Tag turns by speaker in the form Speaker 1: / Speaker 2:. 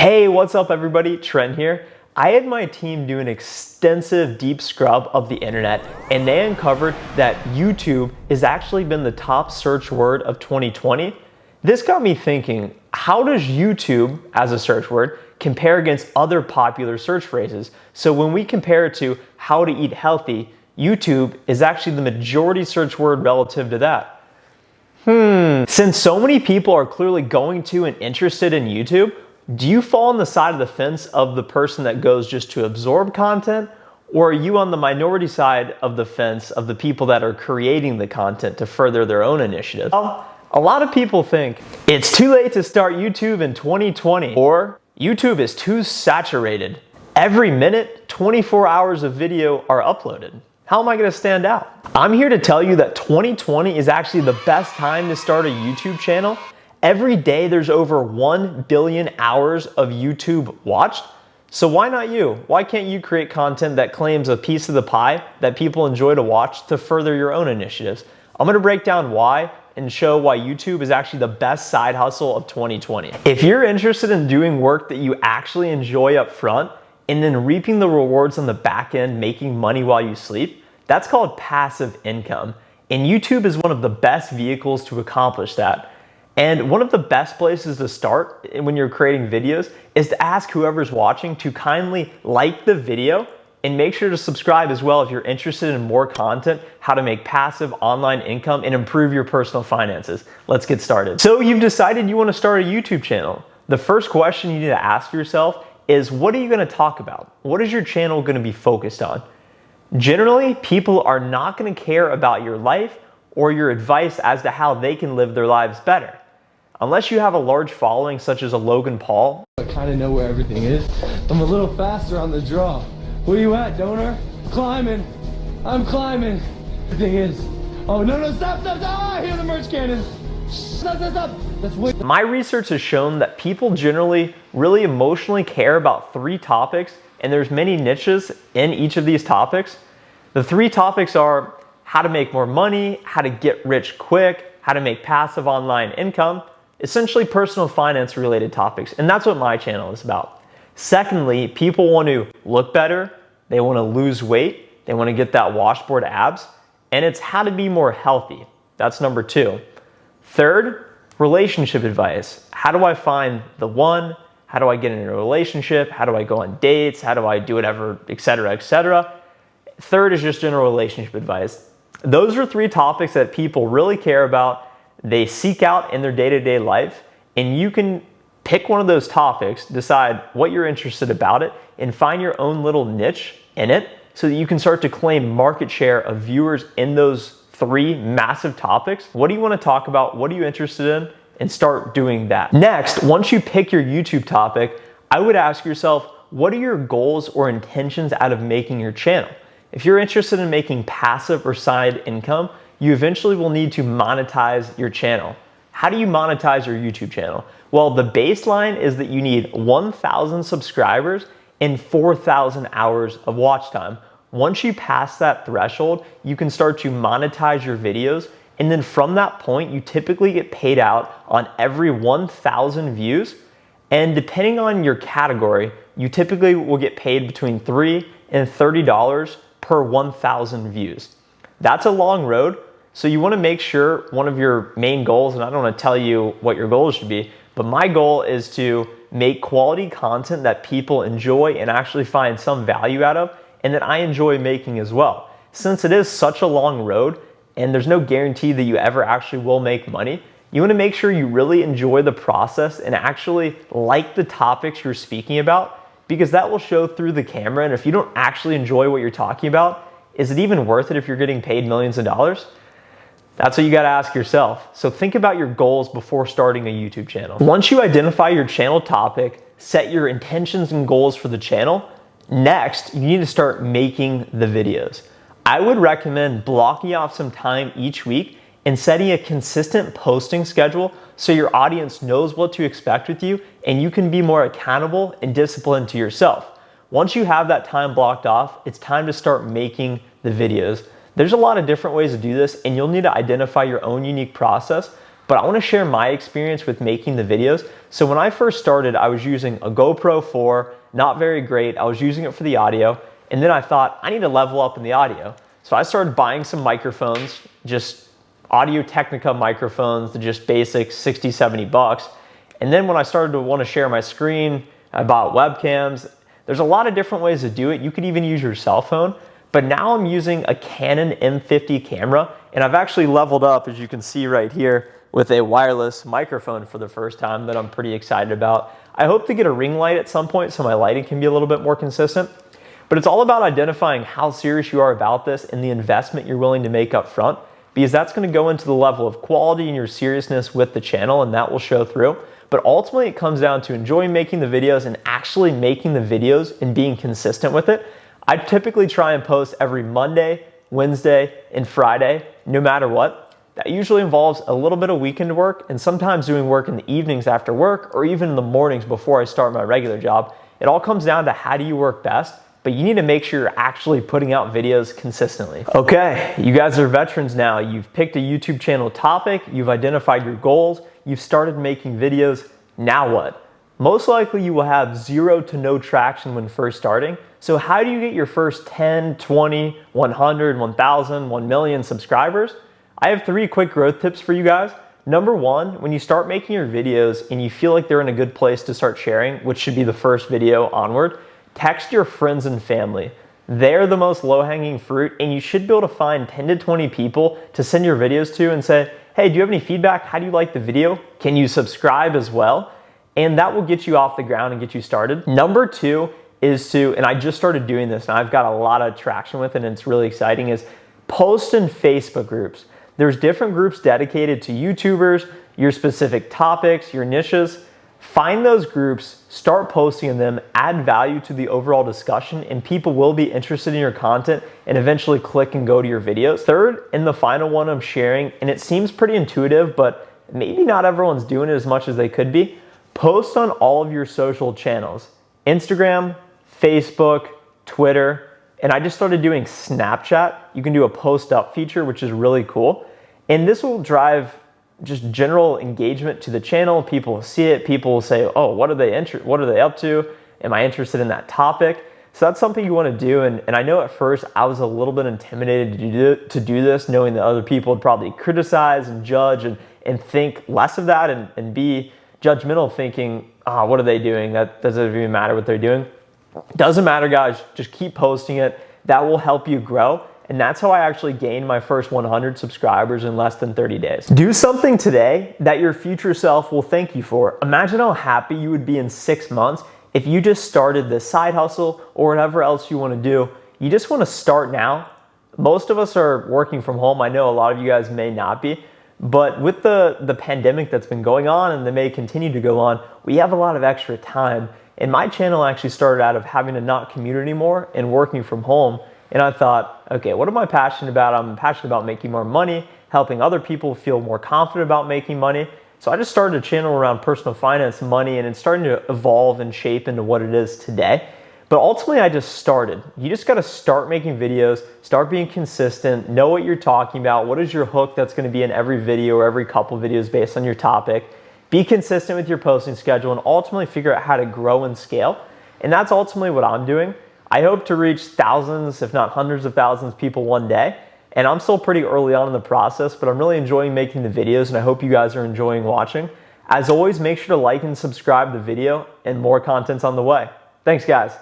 Speaker 1: Hey, what's up everybody? Trent here. I had my team do an extensive deep scrub of the internet and they uncovered that YouTube has actually been the top search word of 2020. This got me thinking, how does YouTube as a search word compare against other popular search phrases? So when we compare it to how to eat healthy, YouTube is actually the majority search word relative to that. Since so many people are clearly going to and interested in YouTube, do you fall on the side of the fence of the person that goes just to absorb content? Or are you on the minority side of the fence of the people that are creating the content to further their own initiative? Well, a lot of people think it's too late to start YouTube in 2020, or YouTube is too saturated. Every minute, 24 hours of video are uploaded. How am I gonna stand out? I'm here to tell you that 2020 is actually the best time to start a YouTube channel. Every day there's over 1 billion hours of YouTube watched. So why not you? Why can't you create content that claims a piece of the pie that people enjoy to watch to further your own initiatives? I'm gonna break down why and show why YouTube is actually the best side hustle of 2020. If you're interested in doing work that you actually enjoy up front and then reaping the rewards on the back end, making money while you sleep, that's called passive income. And YouTube is one of the best vehicles to accomplish that. And one of the best places to start when you're creating videos is to ask whoever's watching to kindly like the video and make sure to subscribe as well if you're interested in more content, how to make passive online income and improve your personal finances. Let's get started. So you've decided you want to start a YouTube channel. The first question you need to ask yourself is, what are you going to talk about? What is your channel going to be focused on? Generally, people are not going to care about your life or your advice as to how they can live their lives better. Unless you have a large following such as a Logan Paul.
Speaker 2: I kind of know where everything is. I'm a little faster on the draw. Where you at, donor? Climbing. I'm climbing. Everything is. Oh, no, stop. Ah, I hear the merch cannon. Stop. That's way.
Speaker 1: My research has shown that people generally really emotionally care about 3 topics, and there's many niches in each of these topics. The 3 topics are how to make more money, how to get rich quick, how to make passive online income, essentially personal finance related topics. And that's what my channel is about. Secondly, people want to look better, they want to lose weight, they want to get that washboard abs, and it's how to be more healthy. That's number 2. Third, relationship advice. How do I find the one? How do I get in a relationship? How do I go on dates? How do I do whatever, etc., etc.? Third is just general relationship advice. Those are 3 topics that people really care about. They seek out in their day-to-day life, and you can pick one of those topics, decide what you're interested about it, and find your own little niche in it so that you can start to claim market share of viewers in those 3 massive topics. What do you want to talk about? What are you interested in? And start doing that. Next, once you pick your YouTube topic, I would ask yourself, what are your goals or intentions out of making your channel? If you're interested in making passive or side income, you eventually will need to monetize your channel. How do you monetize your YouTube channel? Well, the baseline is that you need 1,000 subscribers and 4,000 hours of watch time. Once you pass that threshold, you can start to monetize your videos. And then from that point, you typically get paid out on every 1,000 views. And depending on your category, you typically will get paid between $3 and $30 per 1,000 views. That's a long road. So you want to make sure one of your main goals, and I don't want to tell you what your goals should be, but my goal is to make quality content that people enjoy and actually find some value out of, and that I enjoy making as well. Since it is such a long road, and there's no guarantee that you ever actually will make money, you want to make sure you really enjoy the process and actually like the topics you're speaking about, because that will show through the camera. And if you don't actually enjoy what you're talking about, is it even worth it if you're getting paid millions of dollars? That's what you got to ask yourself. So think about your goals before starting a YouTube channel. Once you identify your channel topic, set your intentions and goals for the channel, next, you need to start making the videos. I would recommend blocking off some time each week and setting a consistent posting schedule so your audience knows what to expect with you and you can be more accountable and disciplined to yourself. Once you have that time blocked off, it's time to start making the videos. There's a lot of different ways to do this, and you'll need to identify your own unique process, but I wanna share my experience with making the videos. So when I first started, I was using a GoPro 4, not very great. I was using it for the audio, and then I thought, I need to level up in the audio. So I started buying some microphones, just Audio-Technica microphones, just basic 60, 70 bucks. And then when I started to wanna share my screen, I bought webcams. There's a lot of different ways to do it. You could even use your cell phone, but now I'm using a Canon M50 camera, and I've actually leveled up, as you can see right here, with a wireless microphone for the first time that I'm pretty excited about. I hope to get a ring light at some point so my lighting can be a little bit more consistent. But it's all about identifying how serious you are about this and the investment you're willing to make up front, because that's gonna go into the level of quality and your seriousness with the channel, and that will show through. But ultimately it comes down to enjoying making the videos and actually making the videos and being consistent with it. I typically try and post every Monday, Wednesday, and Friday, no matter what. That usually involves a little bit of weekend work and sometimes doing work in the evenings after work or even in the mornings before I start my regular job. It all comes down to how do you work best, but you need to make sure you're actually putting out videos consistently. Okay, you guys are veterans now. You've picked a YouTube channel topic, you've identified your goals, you've started making videos. Now what? Most likely you will have 0 to no traction when first starting. So how do you get your first 10, 20, 100, 1,000, 1 million subscribers? I have 3 quick growth tips for you guys. Number 1, when you start making your videos and you feel like they're in a good place to start sharing, which should be the first video onward, text your friends and family. They're the most low-hanging fruit, and you should be able to find 10 to 20 people to send your videos to and say, hey, do you have any feedback? How do you like the video? Can you subscribe as well? And that will get you off the ground and get you started. Number 2 is to, and I just started doing this and I've got a lot of traction with it and it's really exciting, is post in Facebook groups. There's different groups dedicated to YouTubers, your specific topics, your niches. Find those groups, start posting in them, add value to the overall discussion, and people will be interested in your content and eventually click and go to your videos. Third, and the final one I'm sharing, and it seems pretty intuitive, but maybe not everyone's doing it as much as they could be, post on all of your social channels. Instagram, Facebook, Twitter, and I just started doing Snapchat. You can do a post up feature, which is really cool. And this will drive just general engagement to the channel. People will see it. People will say, oh, what are they up to? Am I interested in that topic? So that's something you want to do. And I know at first I was a little bit intimidated to do this, knowing that other people would probably criticize and judge and think less of that and be judgmental, thinking, what are they doing? That doesn't even matter what they're doing. Doesn't matter, guys. Just keep posting it. That will help you grow. And that's how I actually gained my first 100 subscribers in less than 30 days. Do something today that your future self will thank you for. Imagine how happy you would be in 6 months if you just started this side hustle or whatever else you want to do. You just want to start now. Most of us are working from home. I know a lot of you guys may not be, but with the pandemic that's been going on and that may continue to go on, we have a lot of extra time. And my channel actually started out of having to not commute anymore and working from home. And I thought, okay, what am I passionate about? I'm passionate about making more money, helping other people feel more confident about making money. So I just started a channel around personal finance, money, and it's starting to evolve and shape into what it is today. But ultimately, I just started. You just got to start making videos, start being consistent, know what you're talking about, what is your hook that's going to be in every video or every couple videos based on your topic. Be consistent with your posting schedule and ultimately figure out how to grow and scale. And that's ultimately what I'm doing. I hope to reach thousands, if not hundreds of thousands of people one day. And I'm still pretty early on in the process, but I'm really enjoying making the videos and I hope you guys are enjoying watching. As always, make sure to like and subscribe the video and more content's on the way. Thanks, guys.